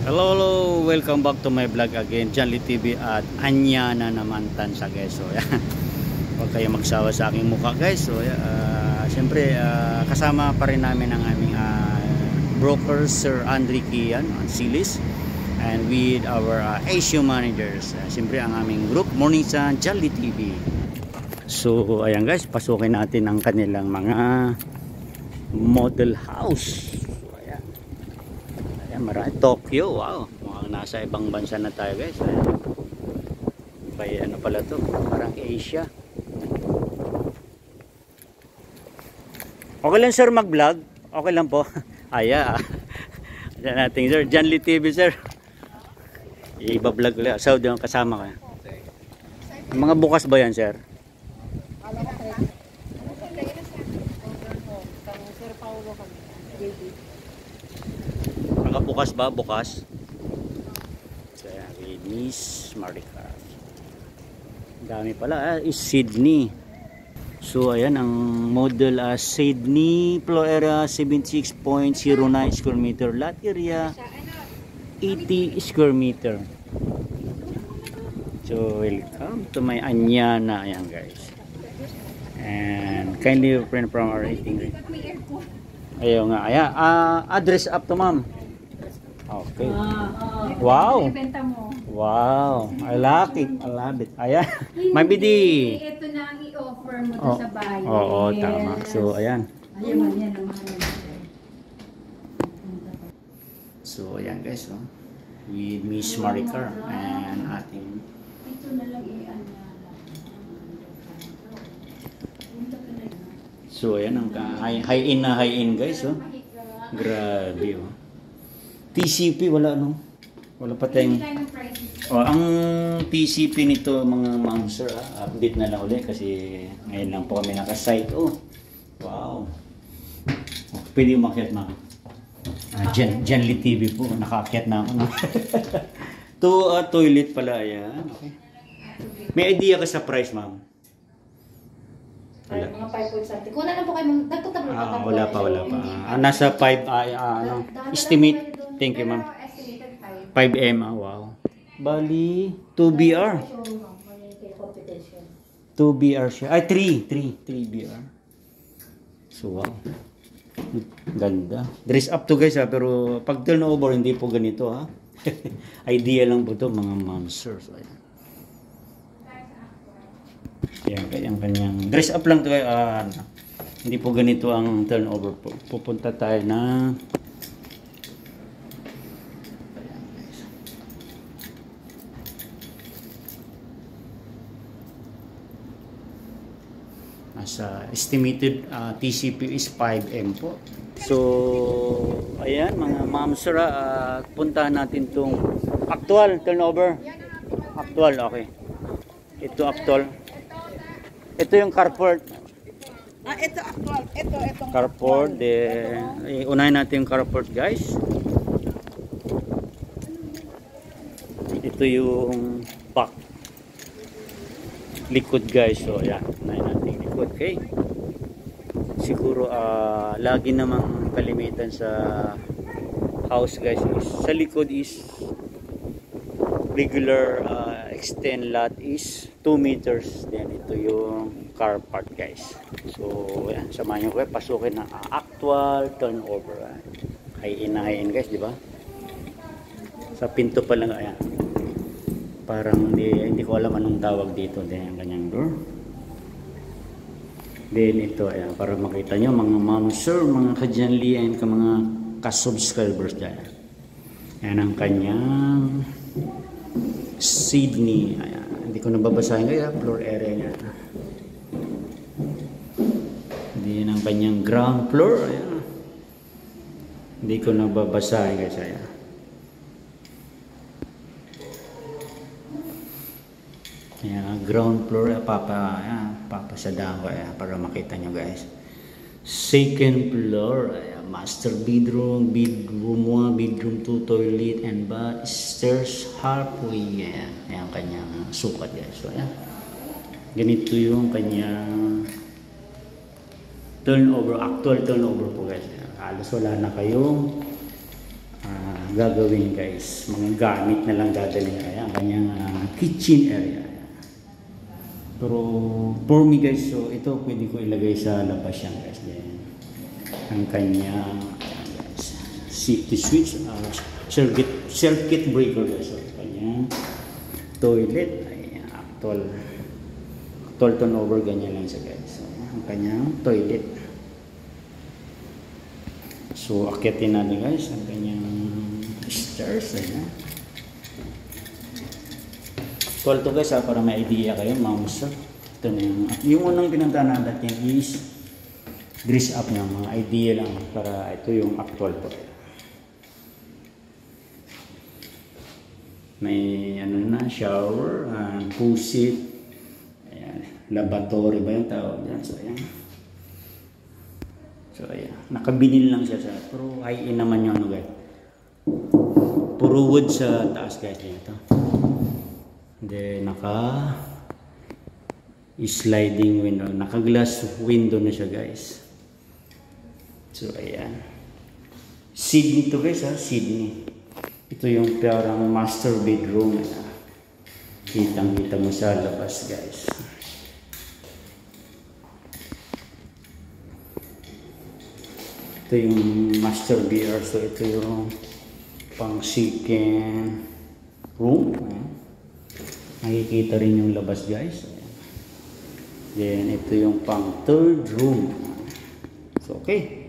Hello, hello, welcome back to my vlog again, Janly TV at Anya na naman tansa guys. So yan, huwag kayo magsawa sa aking mukha guys. So siyempre kasama pa rin namin ang aming broker Sir Andre Kian on Silis and with our Asia managers. Siyempre ang aming group Morning Sun Janly TV. So ayan guys, pasukin natin ang kanilang mga model house. Marami. Tokyo, wow, mukhang nasa ibang bansa na tayo guys. Kaya ano pala to, parang Asia. Okay lang sir mag vlog, okay lang po. Aya dyan natin sir, Janly TV sir, iba vlog ulit. Saudi ang kasama ka. Mga bukas ba yan sir? Bukas ba? Bukas? So yan, Miss Maricar. Dami pala is Sydney. So ayan ang model Sydney floor area 76.09 square meter, lot area 80 square meter. So welcome to my Anyana. Ayan guys, and kindly friend from our rating. Ayaw nga, ayan, address up to ma'am. Okay. Wow. Wow. I like it. I love it. Ayan. Mabidi. Ito na ang i-offer mo sa bayan. Oo, tama. So, ayan. So, ayan guys. Oh. With Miss Maricar and ating ito na lang so, ayan ang high-in na high-in guys. Oh. Grabe. Oh. TCP wala no? Wala pa tayong ang TCP nito mga ma'am sir, update na lang ulit kasi ngayon lang po kami naka-site. Oh. Wow. Pwede umakyat ma'am. Janly TV po, nakaakyat na ako. No? Toilet pala yan. Okay. May idea ka sa price ma'am? Wala. Mga 5 something. Kung na lang po kayo, wala pa. Nasa 5, ano, estimate. Thank you, ma'am. 5M, wow. Bali, 2BR. 2BR siya. Ay, 3BR. So, wow. Ganda. Dress up to guys, ha. Pero pag turnover, hindi po ganito, ha. Idea lang po to mga monsters. Ayan, kayang kanyang dress up lang to kayo. Hindi po ganito ang turnover po. Pupunta tayo na sa estimated TCP is 5M po. So ayan mga ma'am sir, puntahan natin tong actual turnover. Actual, okay. Ito actual. Ito yung carport. Ito actual. Ito carport. Unahin natin yung carport guys. Ito yung back. Likod guys. So ayan, unahin natin likod. Okay. Siguro lagi namang kalimitan sa house guys is sa likod is regular extend lot is 2 meters. Then ito yung car park guys. So yan, samahan nyo kayo pasukin ng actual turnover. High-in guys, di ba? Sa pinto pa lang ayan. Parang hindi ko alam anong tawag dito. Then ang kanyang door. Then ito ayan, para makita nyo mga ma'am sir, mga ka-Janly and mga ka-subscribers dyan. Ayan ang kanyang Sydney. Ayan. Hindi ko nababasahin kaya floor area niya. Then ang kanyang ground floor. Ayan. Hindi ko nababasahin guys. Ayan. Ayan, ground floor. Papasadahan ko para makita nyo guys. Second floor. Ayan, master bedroom, bedroom 1, bedroom 2, toilet and bath, stairs halfway. Ayan, ayan kanyang sukat guys. So ayan, ganito yung kanyang turnover, actual turnover po guys. Halos wala na kayong gagawin guys, mga gamit na lang dadalhin. Ayan, kanyang kitchen area. Pero for me guys, so ito pwede ko ilagay sa labas yan guys. Then, ang kanyang safety switch, circuit breaker guys. So, kanyang toilet, ayan, actual turnover, ganyan lang siya guys. So, ang kanyang toilet. So akyatin natin guys ang kanyang stairs. Ayan. Tuwal to guys para may idea kayo, mouse. Ito na yung unang pinuntahan natin is dress up niya, mga idea lang para ito yung actual po. May ano na, shower, pusit, ayan, lavatory ba yung tawag dyan. So ayan. So ayan, nakabinil lang siya pero high-end naman yung ano guys. Puro wood sa taas guys dito. Then naka sliding window, naka glass window na siya guys. So ayan. Sydney to guys Sydney. Ito yung parang master bedroom. Kitang-kita mo sa labas guys. Ito yung master BR. So ito yung pang second room. Ayan. Nakikita rin yung labas guys. Ayan. Then ito yung pang third room. So okay.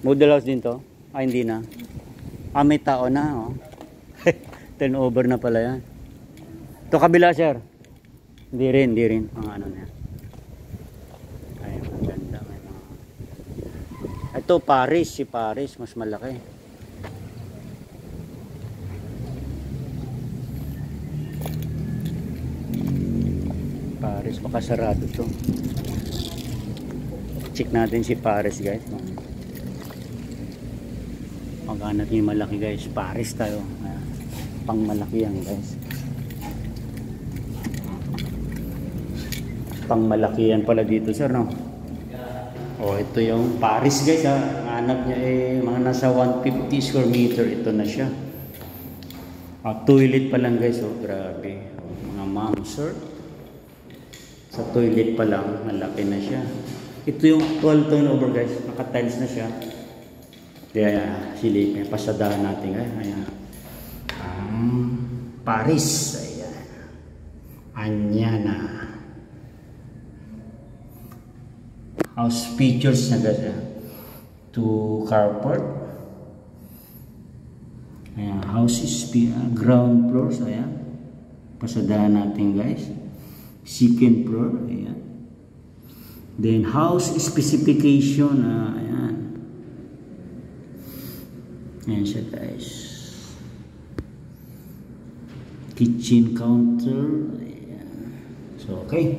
Model house din to? Hindi na. May tao na. Turnover na pala yan. Ito kabila sir. Hindi rin. Ang ano na yan. Ay, maganda. Ito Paris. Si Paris. Mas malaki. Paris. Baka sarado to. Check natin si Paris guys. Maghanap yung malaki guys. Paris tayo. Pang malaki yan guys. Pang malaki yan pala dito sir no. Ito yung Paris guys hanap niya mga nasa 150 square meter. Ito na siya. Toilet pa lang guys. Grabe. Mga mansard. Sa toilet pa lang malaki na siya. Ito yung actual turnover guys. Naka tiles na siya. Kaya silipin, pasadahan natin guys. Ayan. Paris. Ayan. Anyana. House features na guys. To carport. Ayan. House is ground floor. So ayan. Pasadahan natin guys. Second floor. Ayan. Then house specification. Ayan. Ayan siya guys. Kitchen counter. Ayan. So okay.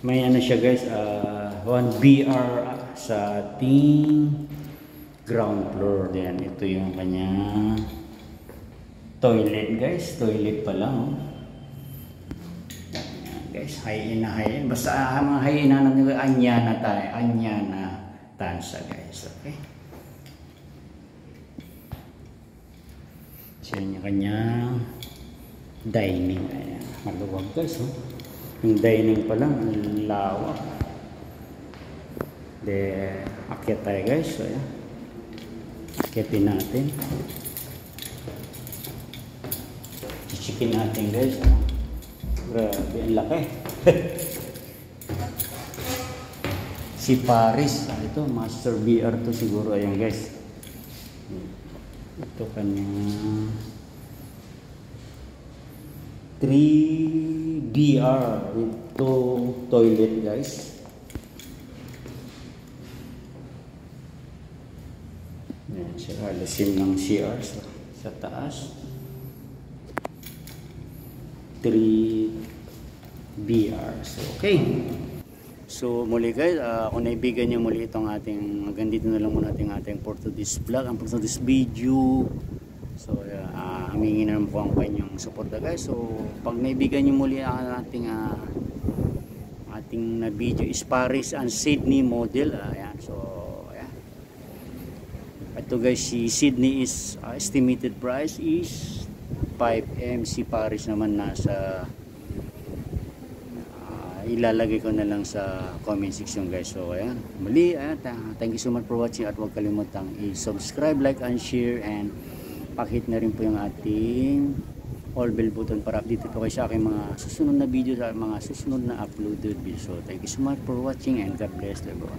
May ano siya guys. 1 BR sa ating ground floor. Then ito yung kanya toilet guys. Toilet pa lang. Ayan guys. High-end na high-end. Basta mga high-end na natin. Anyana tayo. Anyana Tansa guys. Okay. Siya yung kanyang dining. Ayan. Maluwag guys. Yung dining pa lang. Lawak. Then, akyat tayo guys. So, ayan. Akyatin natin. Chichikin natin guys. Grabe. Ang laki. Si Paris. Ito. Master BR to siguro. Ayan guys. Ito kanyang 3BR ito toilet guys. Yan siya, alisin ng CR sa taas. 3BR. So okay. So muli guys, kung naibigan nyo muli itong ating, hanggang dito na lang muna ating for today's vlog, ang for today's video. So humingi na naman po ang kanyang support guys. So pag naibigan nyo muli ang ating na video is Paris and Sydney model. Ayan. So Ito guys, si Sydney is estimated price is 5M. Si Paris naman nasa ilalagay ko na lang sa comment section guys. So ayan, muli thank you so much for watching, at huwag kalimutang i-subscribe, like and share, and pakihit na rin po yung ating all bell button para update po kayo sa aking mga susunod na video, sa mga susunod na uploaded video. So thank you so much for watching, and God bless everyone.